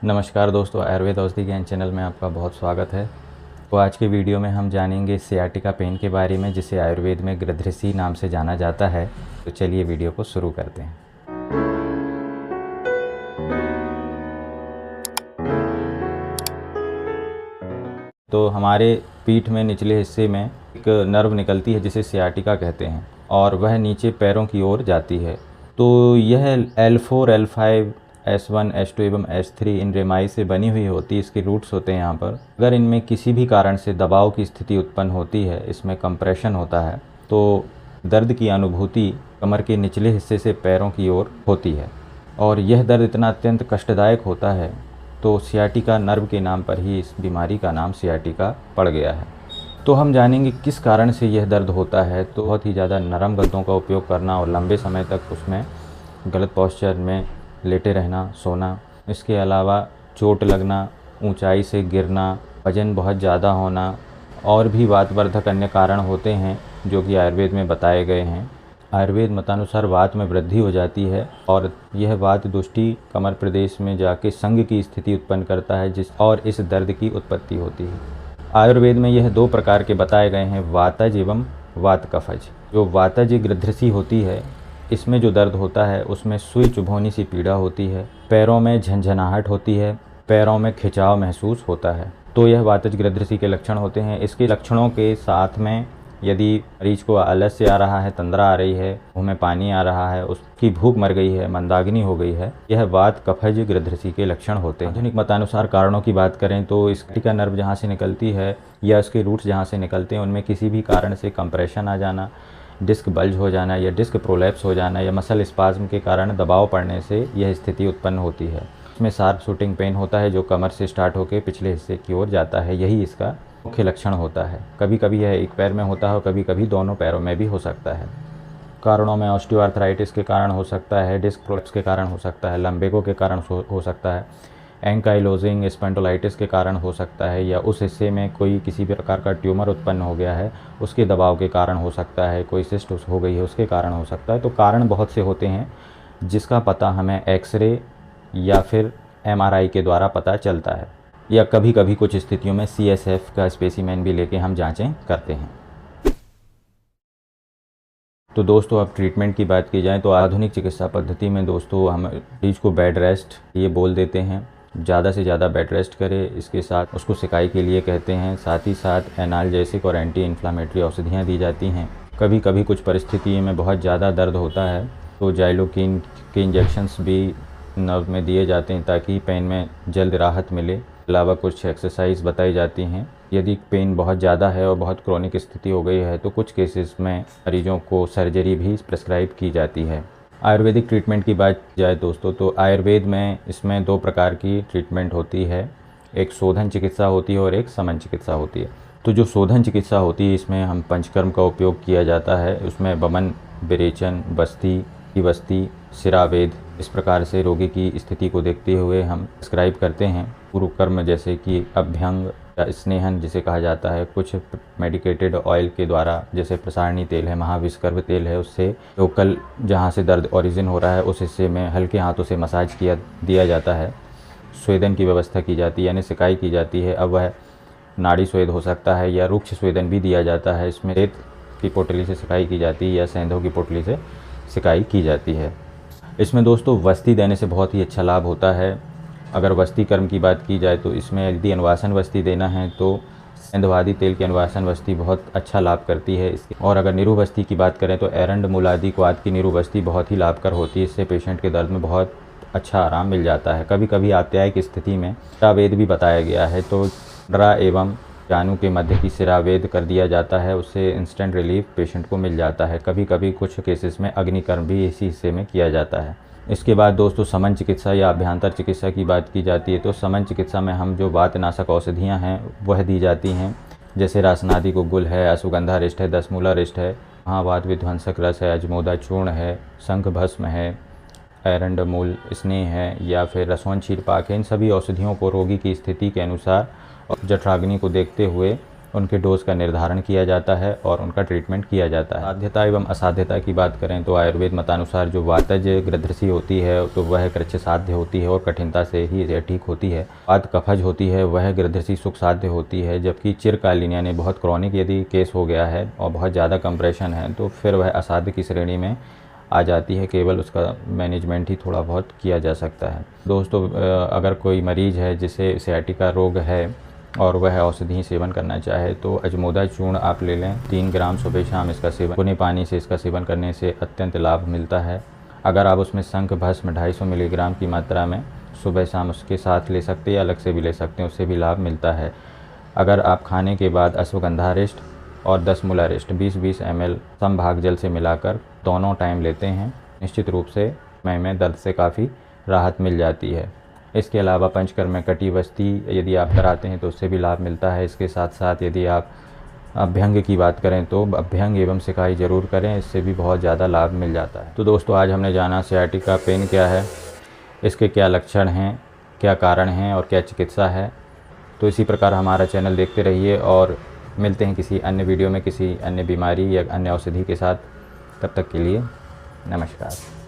नमस्कार दोस्तों, आयुर्वेद औषधि ज्ञान चैनल में आपका बहुत स्वागत है। तो आज के वीडियो में हम जानेंगे सियाटिका पेन के बारे में, जिसे आयुर्वेद में गृध्रसी नाम से जाना जाता है। तो चलिए वीडियो को शुरू करते हैं। तो हमारे पीठ में निचले हिस्से में एक नर्व निकलती है जिसे सियाटिका कहते हैं, और वह नीचे पैरों की ओर जाती है। तो यह L4, L5, S1, S2 एवं S3 इन रेमाई से बनी हुई होती है। इसके रूट्स होते हैं यहाँ पर। अगर इनमें किसी भी कारण से दबाव की स्थिति उत्पन्न होती है, इसमें कंप्रेशन होता है, तो दर्द की अनुभूति कमर के निचले हिस्से से पैरों की ओर होती है, और यह दर्द इतना अत्यंत कष्टदायक होता है, तो सियाटिका नर्व के नाम पर ही इस बीमारी का नाम सियाटिका पड़ गया है। तो हम जानेंगे किस कारण से यह दर्द होता है। तो बहुत ही ज़्यादा नरम गद्दों का उपयोग करना और लंबे समय तक उसमें गलत पोस्चर में लेटे रहना, सोना। इसके अलावा चोट लगना, ऊंचाई से गिरना, वजन बहुत ज़्यादा होना, और भी वातवर्धक अन्य कारण होते हैं जो कि आयुर्वेद में बताए गए हैं। आयुर्वेद मतानुसार वात में वृद्धि हो जाती है, और यह वात दुष्टि कमर प्रदेश में जाके संघ की स्थिति उत्पन्न करता है, और इस दर्द की उत्पत्ति होती है। आयुर्वेद में यह दो प्रकार के बताए गए हैं, वातज एवं वात कफज। जो वातज गृध्रसी होती है, इसमें जो दर्द होता है उसमें सुई चुभौनी सी पीड़ा होती है, पैरों में झंझनाहट होती है, पैरों में खिंचाव महसूस होता है। तो यह वातज गृध्रसी के लक्षण होते हैं। इसके लक्षणों के साथ में यदि मरीज को आलस्य आ रहा है, तंद्रा आ रही है, मुँह में पानी आ रहा है, उसकी भूख मर गई है, मंदाग्नि हो गई है, यह वात कफज गृध्रसी के लक्षण होते हैं। आधुनिक मतानुसार कारणों की बात करें तो इस सियाटिका नर्व जहाँ से निकलती है या उसके रूट्स जहाँ से निकलते हैं, उनमें किसी भी कारण से कंप्रेशन आ जाना, डिस्क बल्ज हो जाना या डिस्क प्रोलैप्स हो जाना या मसल स्पाज्म के कारण दबाव पड़ने से यह स्थिति उत्पन्न होती है। इसमें शार्प शूटिंग पेन होता है जो कमर से स्टार्ट होकर पिछले हिस्से की ओर जाता है। यही इसका मुख्य लक्षण होता है। कभी कभी यह एक पैर में होता है और कभी कभी दोनों पैरों में भी हो सकता है। कारणों में ऑस्टियोआर्थराइटिस के कारण हो सकता है, डिस्क प्रोलैप्स के कारण हो सकता है, लंबेगो के कारण हो सकता है, एंकाइलोजिंग स्पॉन्डिलोलिटिस के कारण हो सकता है, या उस हिस्से में कोई किसी भी प्रकार का ट्यूमर उत्पन्न हो गया है उसके दबाव के कारण हो सकता है, कोई सिस्ट हो गई है उसके कारण हो सकता है। तो कारण बहुत से होते हैं जिसका पता हमें एक्सरे या फिर MRI के द्वारा पता चलता है, या कभी कभी कुछ स्थितियों में CSF का स्पेसिमेन भी लेके हम जांचें करते हैं। तो दोस्तों, अब ट्रीटमेंट की बात की जाए तो आधुनिक चिकित्सा पद्धति में दोस्तों हम मरीज को बेड रेस्ट ये बोल देते हैं, ज़्यादा से ज़्यादा बेड रेस्ट करे। इसके साथ उसको सिकाई के लिए कहते हैं। साथ ही साथ एनाल्जेसिक और एंटी इन्फ्लामेटरी औषधियाँ दी जाती हैं। कभी कभी कुछ परिस्थितियों में बहुत ज़्यादा दर्द होता है तो जाइलोकिन के इंजेक्शंस भी नर्व में दिए जाते हैं ताकि पेन में जल्द राहत मिले। अलावा कुछ एक्सरसाइज बताई जाती हैं। यदि पेन बहुत ज़्यादा है और बहुत क्रोनिक स्थिति हो गई है तो कुछ केसेस में मरीजों को सर्जरी भी प्रेस्क्राइब की जाती है। आयुर्वेदिक ट्रीटमेंट की बात जाए दोस्तों तो आयुर्वेद में इसमें दो प्रकार की ट्रीटमेंट होती है। एक शोधन चिकित्सा होती है और एक समन चिकित्सा होती है। तो जो शोधन चिकित्सा होती है इसमें हम पंचकर्म का उपयोग किया जाता है। उसमें वमन, विरेचन, बस्ती, शिरावेद, इस प्रकार से रोगी की स्थिति को देखते हुए हम प्रेस्क्राइब करते हैं। पूर्व कर्म जैसे कि अभ्यंग या स्नेहन जिसे कहा जाता है, कुछ मेडिकेटेड ऑयल के द्वारा, जैसे प्रसारणी तेल है, महाविष्कर्भ तेल है, उससे लोकल जहाँ से दर्द ओरिजिन हो रहा है उस हिस्से में हल्के हाथों से मसाज दिया जाता है। स्वेदन की व्यवस्था की जाती है, यानी सिकाई की जाती है। अब वह नाड़ी स्वेद हो सकता है या रुक्ष स्वेदन भी दिया जाता है। इसमें रेत की पोटली से सिकाई की जाती है या सेंधों की पोटली से सिकाई की जाती है। इसमें दोस्तों वस्ती देने से बहुत ही अच्छा लाभ होता है। अगर वस्ती कर्म की बात की जाए तो इसमें यदि अनुवासन वस्ती देना है तो सेंधवादी तेल की अनुवासन वस्ती बहुत अच्छा लाभ करती है। और अगर निरुवस्ती की बात करें तो एरंड मूलादि क्वाद की निरुवस्ती बहुत ही लाभकर होती है। इससे पेशेंट के दर्द में बहुत अच्छा आराम मिल जाता है। कभी कभी आत्यायिक स्थिति में शिरावेद भी बताया गया है, तो ड्रा एवं जानू के मध्य की शिरावेद कर दिया जाता है। उससे इंस्टेंट रिलीफ पेशेंट को मिल जाता है। कभी कभी कुछ केसेस में अग्निकर्म भी इसी हिस्से में किया जाता है। इसके बाद दोस्तों समन चिकित्सा या अभ्यंतर चिकित्सा की बात की जाती है। तो समन चिकित्सा में हम जो वातनाशक औषधियाँ हैं वह दी जाती हैं, जैसे रासनादि गुग्गुल है, अश्वगंधा रिष्ट है, दसमूला रिष्ट है, महावात विध्वंसक रस है, अजमोदा चूर्ण है, शंख भस्म है, एरंड मूल स्नेह है, या फिर रसोन क्षीरपाक है। इन सभी औषधियों को रोगी की स्थिति के अनुसार और जठराग्नि को देखते हुए उनके डोज का निर्धारण किया जाता है और उनका ट्रीटमेंट किया जाता है। साध्यता एवं असाध्यता की बात करें तो आयुर्वेद मतानुसार जो वातज गृध्रसी होती है तो वह कृच्छ साध्य होती है और कठिनता से ही यह ठीक होती है। वात कफज होती है वह गृध्रसी सुख साध्य होती है, जबकि चिरकालीन यानी बहुत क्रॉनिक यदि केस हो गया है और बहुत ज़्यादा कंप्रेशन है तो फिर वह असाध्य की श्रेणी में आ जाती है, केवल उसका मैनेजमेंट ही थोड़ा बहुत किया जा सकता है। दोस्तों, अगर कोई मरीज़ है जिसे सियाटिका रोग है और वह औषधि सेवन करना चाहे तो अजमोदा चूर्ण आप ले लें। 3 ग्राम सुबह शाम इसका सेवन, गुनगुने पानी से इसका सेवन करने से अत्यंत लाभ मिलता है। अगर आप उसमें शंख भस्म 250 मिलीग्राम की मात्रा में सुबह शाम उसके साथ ले सकते हैं या अलग से भी ले सकते हैं, उससे भी लाभ मिलता है। अगर आप खाने के बाद अश्वगंधा रिष्ट और 10 मूला रिष्ट 20-20 ml समभाग जल से मिलाकर दोनों टाइम लेते हैं, निश्चित रूप से में दर्द से काफ़ी राहत मिल जाती है। इसके अलावा पंचकर्म में कटी बस्ती यदि आप कराते हैं तो उससे भी लाभ मिलता है। इसके साथ साथ यदि आप अभ्यंग की बात करें तो अभ्यंग एवं सिकाई ज़रूर करें, इससे भी बहुत ज़्यादा लाभ मिल जाता है। तो दोस्तों, आज हमने जाना सियाटिका पेन क्या है, इसके क्या लक्षण हैं, क्या कारण हैं और क्या चिकित्सा है। तो इसी प्रकार हमारा चैनल देखते रहिए और मिलते हैं किसी अन्य वीडियो में किसी अन्य बीमारी या अन्य औषधि के साथ। तब तक के लिए नमस्कार।